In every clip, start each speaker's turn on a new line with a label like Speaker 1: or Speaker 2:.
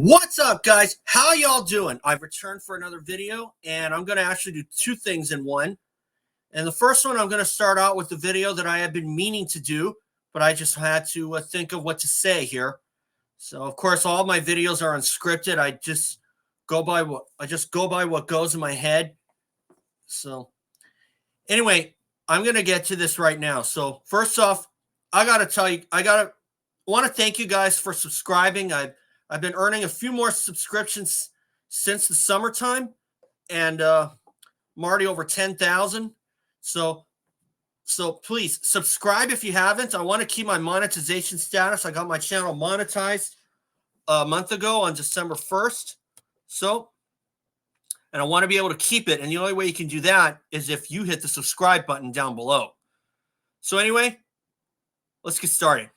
Speaker 1: What's up, guys? How y'all doing? I've returned for another video, and I'm going to actually do two things in one. And the first one, I'm going to start out with the video that I had been meaning to do, but I just had to think of what to say here. So, of course, all my videos are unscripted. I just go by what goes in my head. So, anyway, I'm going to get to this right now. So, first off, I got to tell you, want to thank you guys for subscribing. I've been earning a few more subscriptions since the summertime, and I'm already over 10,000. So please subscribe if you haven't. I want to keep my monetization status. I got my channel monetized a month ago on December 1st. And I want to be able to keep it. And the only way you can do that is if you hit the subscribe button down below. So anyway, let's get started.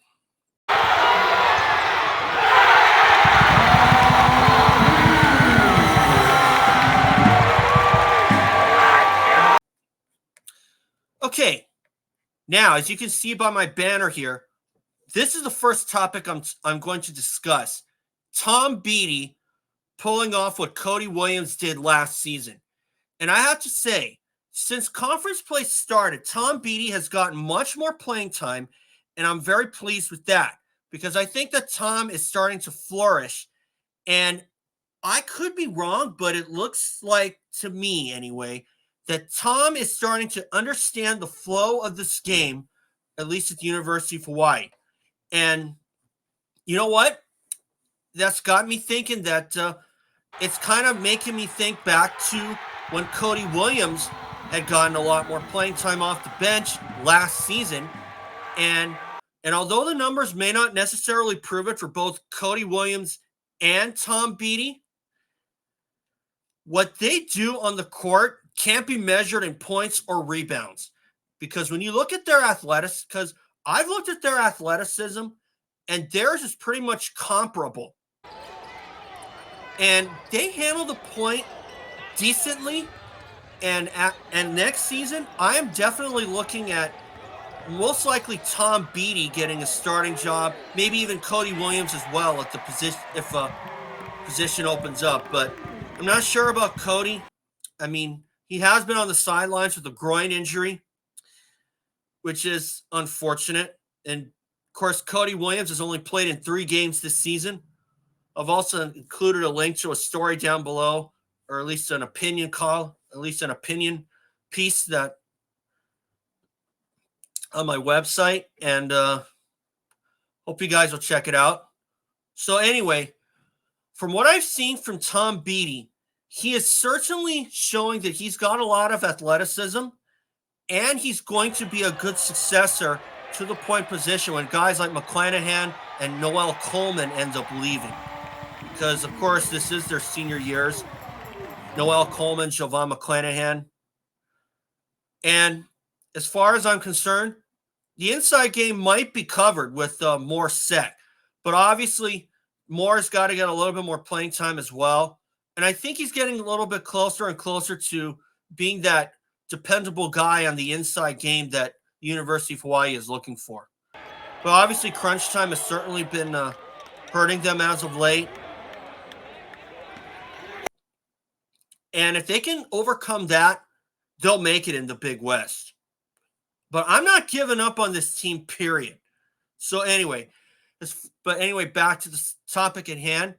Speaker 1: Okay, now as you can see by my banner here, this is the first topic I'm going to discuss. Tom Beattie pulling off what Kody Williams did last season. And I have to say, since conference play started, Tom Beattie has gotten much more playing time, and I'm very pleased with that because I think that Tom is starting to flourish. And I could be wrong, but it looks like, to me anyway, that Tom is starting to understand the flow of this game, at least at the University of Hawaiʻi. And you know what? That's got me thinking that it's kind of making me think back to when Kody Williams had gotten a lot more playing time off the bench last season. And although the numbers may not necessarily prove it for both Kody Williams and Tom Beattie, what they do on the court can't be measured in points or rebounds, because when you look at their athletics, because I've looked at their athleticism and theirs is pretty much comparable, and they handle the point decently. And next season, I am definitely looking at most likely Tom Beattie getting a starting job, maybe even Kody Williams as well at the position if a position opens up. But I'm not sure about Kody. I mean, he has been on the sidelines with a groin injury, which is unfortunate. And, of course, Kody Williams has only played in 3 games this season. I've also included a link to a story down below, or at least an opinion piece that on my website. And hope you guys will check it out. So anyway, from what I've seen from Tom Beattie, he is certainly showing that he's got a lot of athleticism, and he's going to be a good successor to the point position when guys like McClanahan and Noel Coleman end up leaving. Because, of course, this is their senior years. Noel Coleman, Jovan McClanahan. And as far as I'm concerned, the inside game might be covered with more set. But obviously, Moore's got to get a little bit more playing time as well. And I think he's getting a little bit closer and closer to being that dependable guy on the inside game that the University of Hawaiʻi is looking for. But obviously, crunch time has certainly been hurting them as of late. And if they can overcome that, they'll make it in the Big West. But I'm not giving up on this team, period. So anyway, back to the topic at hand.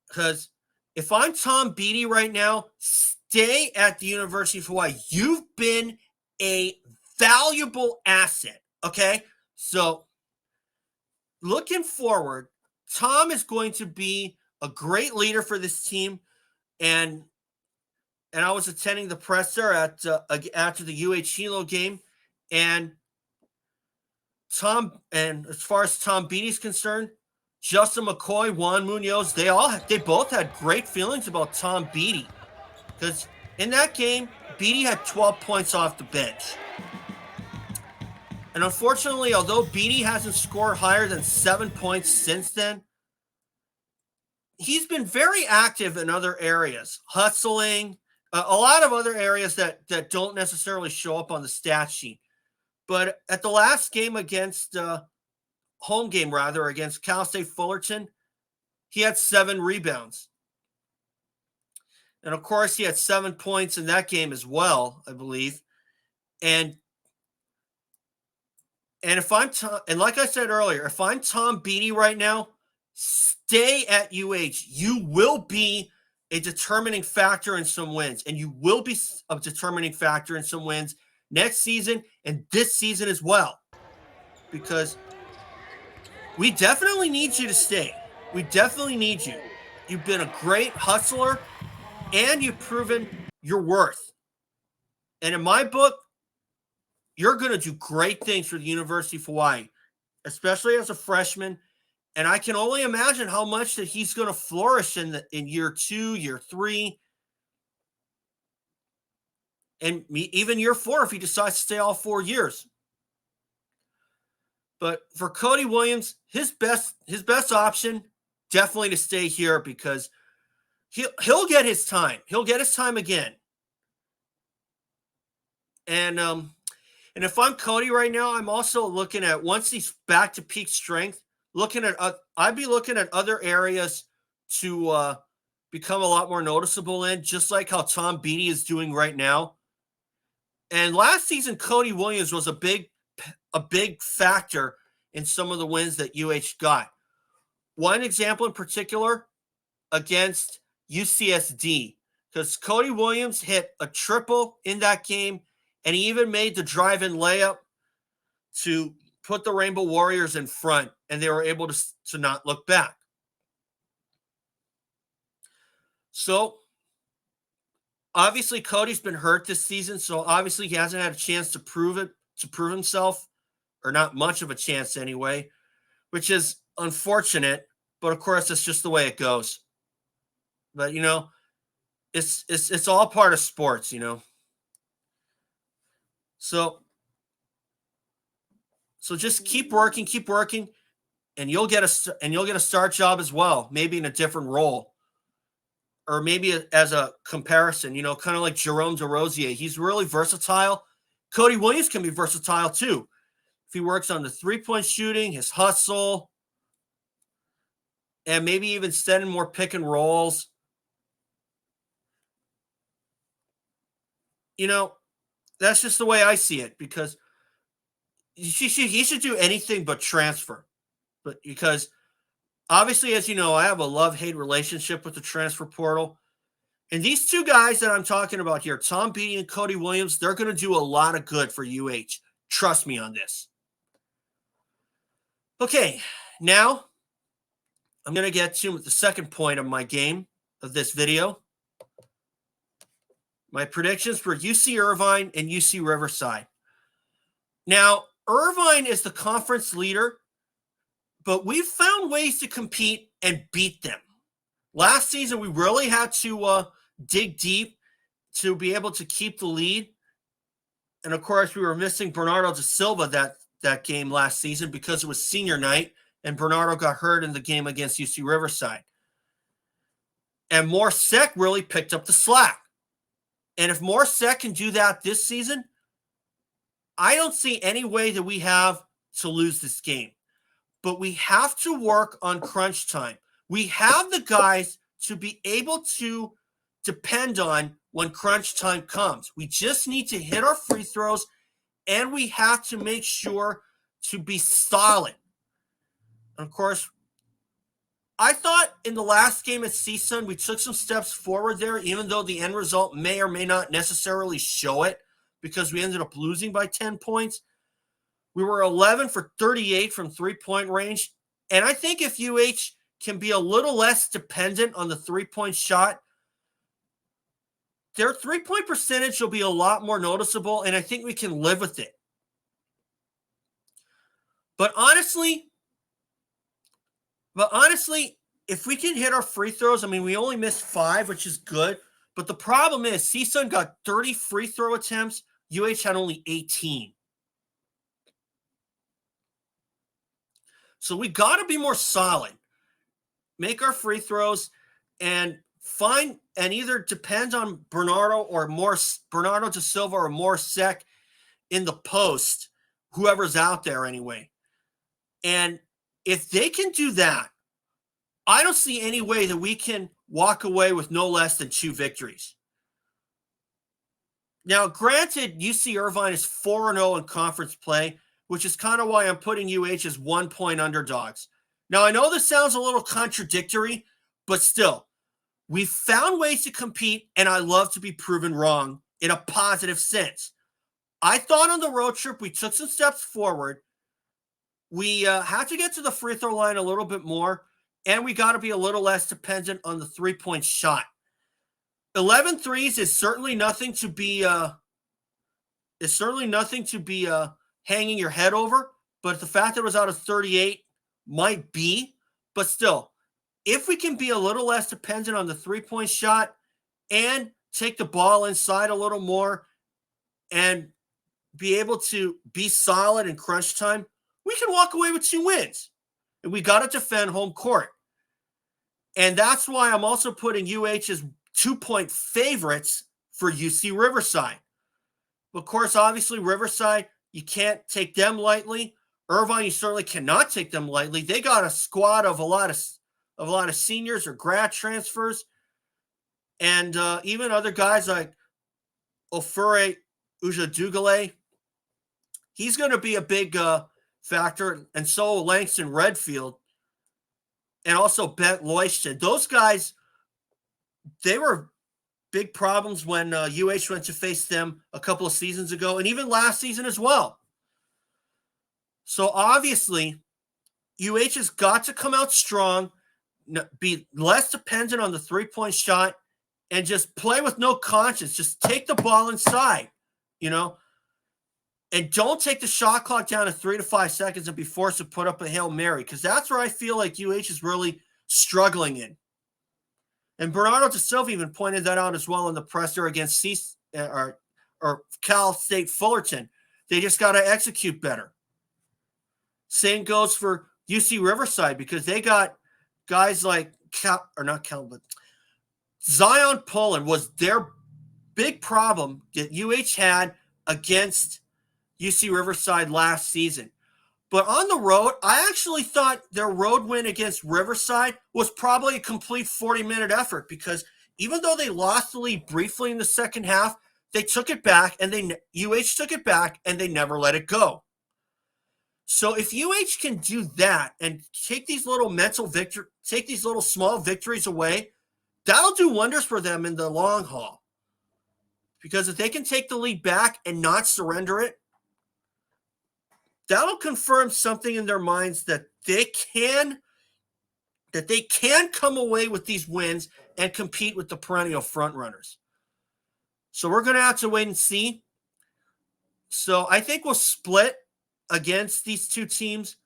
Speaker 1: Because if I'm Tom Beattie right now, stay at the University of Hawaiʻi. You've been a valuable asset, okay? So looking forward, Tom is going to be a great leader for this team. And I was attending the presser after the UH-Hilo game, and as far as Tom Beattie's concerned, Justin McKoy, Juan Munoz, they both had great feelings about Tom Beattie, because in that game, Beattie had 12 points off the bench. And unfortunately, although Beattie hasn't scored higher than 7 points since then, he's been very active in other areas, hustling, a lot of other areas that don't necessarily show up on the stat sheet. But at the last game against Cal State Fullerton, he had 7 rebounds. And of course, he had 7 points in that game as well, I believe. And if I'm and like I said earlier, if I'm Tom Beattie right now, stay at UH. You will be a determining factor in some wins, and you will be a determining factor in some wins next season and this season as well, because we definitely need you to stay. We definitely need you. You've been a great hustler, and you've proven your worth. And in my book, you're going to do great things for the University of Hawaiʻi, especially as a freshman. And I can only imagine how much that he's going to flourish in year 2, year 3, and even year 4 if he decides to stay all 4 years. But for Kody Williams, his best option definitely to stay here, because he'll get his time. He'll get his time again. And if I'm Kody right now, I'm also looking at, once he's back to peak strength, I'd be looking at other areas to become a lot more noticeable in, just like how Tom Beattie is doing right now. And last season, Kody Williams was a big factor in some of the wins that UH got. One example in particular, against UCSD, because Kody Williams hit a triple in that game, and he even made the drive-in layup to put the Rainbow Warriors in front, and they were able to not look back. So obviously Kody's been hurt this season, so obviously he hasn't had a chance to prove himself, or not much of a chance anyway, which is unfortunate, but of course it's just the way it goes. But it's all part of sports, So just keep working, and you'll get a start job as well, maybe in a different role, or maybe as a comparison, kind of like Jerome DeRosier. He's really versatile. Kody Williams can be versatile too, if he works on the 3-point shooting, his hustle, and maybe even sending more pick and rolls. That's just the way I see it, because he should do anything but transfer. But because obviously, as you know, I have a love-hate relationship with the transfer portal. And these two guys that I'm talking about here, Tom Beattie and Kody Williams, they're going to do a lot of good for UH. Trust me on this. Okay, now I'm going to get to the second point of my game of this video. My predictions for UC Irvine and UC Riverside. Now, Irvine is the conference leader, but we've found ways to compete and beat them. Last season, we really had to dig deep to be able to keep the lead. And of course, we were missing Bernardo da Silva that game last season because it was senior night, and Bernardo got hurt in the game against UC Riverside. And Morsek really picked up the slack. And if Morsek can do that this season, I don't see any way that we have to lose this game. But we have to work on crunch time. We have the guys to be able to depend on when crunch time comes. We just need to hit our free throws, and we have to make sure to be solid. And of course, I thought in the last game at CSUN, we took some steps forward there, even though the end result may or may not necessarily show it, because we ended up losing by 10 points. We were 11 for 38 from three-point range. And I think if UH can be a little less dependent on the three-point shot, their three-point percentage will be a lot more noticeable, and I think we can live with it. But honestly, if we can hit our free throws, I mean, we only missed 5, which is good. But the problem is CSUN got 30 free throw attempts. UH had only 18. So we got to be more solid. Make our free throws and either depend on Bernardo da Silva or Morsek in the post, whoever's out there anyway. And if they can do that, I don't see any way that we can walk away with no less than 2 victories. Now, granted, UC Irvine is 4-0 in conference play, which is kind of why I'm putting UH as 1-point underdogs. Now, I know this sounds a little contradictory, but still, we've found ways to compete, and I love to be proven wrong in a positive sense. I thought on the road trip we took some steps forward. We had to get to the free throw line a little bit more, and we got to be a little less dependent on the three-point shot. 11 threes is certainly nothing to be hanging your head over, but the fact that it was out of 38 might be. But still, if we can be a little less dependent on the three-point shot and take the ball inside a little more and be able to be solid in crunch time, we can walk away with 2 wins. And we got to defend home court. And that's why I'm also putting UH as 2-point favorites for UC Riverside. Of course, obviously, Riverside, you can't take them lightly. Irvine, you certainly cannot take them lightly. They got a squad of a lot of seniors or grad transfers, and even other guys like Ofure Ujadugale. He's going to be a big factor, and so Langston Redfield, and also Bent Loyston. Those guys, they were big problems when UH went to face them a couple of seasons ago, and even last season as well. So obviously, UH has got to come out strong, be less dependent on the three-point shot, and just play with no conscience. Just take the ball inside, and don't take the shot clock down to 3 to 5 seconds and be forced to put up a Hail Mary, because that's where I feel like UH is really struggling in. And Bernardo De Silva even pointed that out as well in the presser against Cal State Fullerton. They just got to execute better. Same goes for UC Riverside, because they got guys like Zion Pullen was their big problem that UH had against UC Riverside last season. But on the road, I actually thought their road win against Riverside was probably a complete 40-minute effort, because even though they lost the lead briefly in the second half, they took it back, and UH took it back, and they never let it go. So if UH can do that and take these little small victories away, that'll do wonders for them in the long haul. Because if they can take the lead back and not surrender it, that'll confirm something in their minds that they can come away with these wins and compete with the perennial frontrunners. So we're going to have to wait and see. So I think we'll split against these two teams,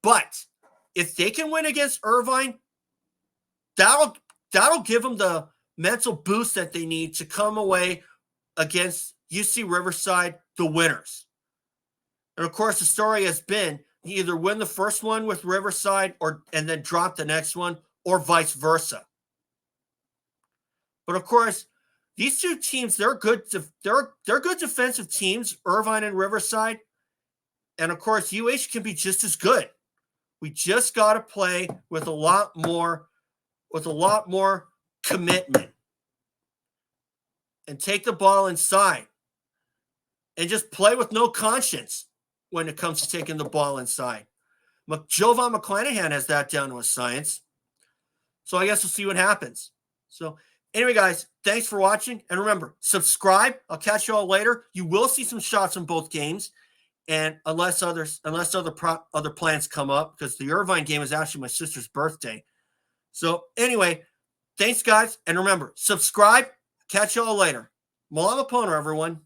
Speaker 1: but if they can win against Irvine, that'll give them the mental boost that they need to come away against UC Riverside, the winners. And of course, the story has been you either win the first one with Riverside and then drop the next one, or vice versa. But of course, these two teams, they're good defensive teams, Irvine and Riverside. And of course, UH can be just as good. We just got to play with a lot more commitment and take the ball inside and just play with no conscience when it comes to taking the ball inside. Jovan McClanahan has that down to a science. So I guess we'll see what happens. So anyway, guys, thanks for watching. And remember, subscribe. I'll catch you all later. You will see some shots in both games. And unless other plans come up, because the Irvine game is actually my sister's birthday. So anyway, thanks, guys. And remember, subscribe. Catch you all later. Malama Pono, everyone.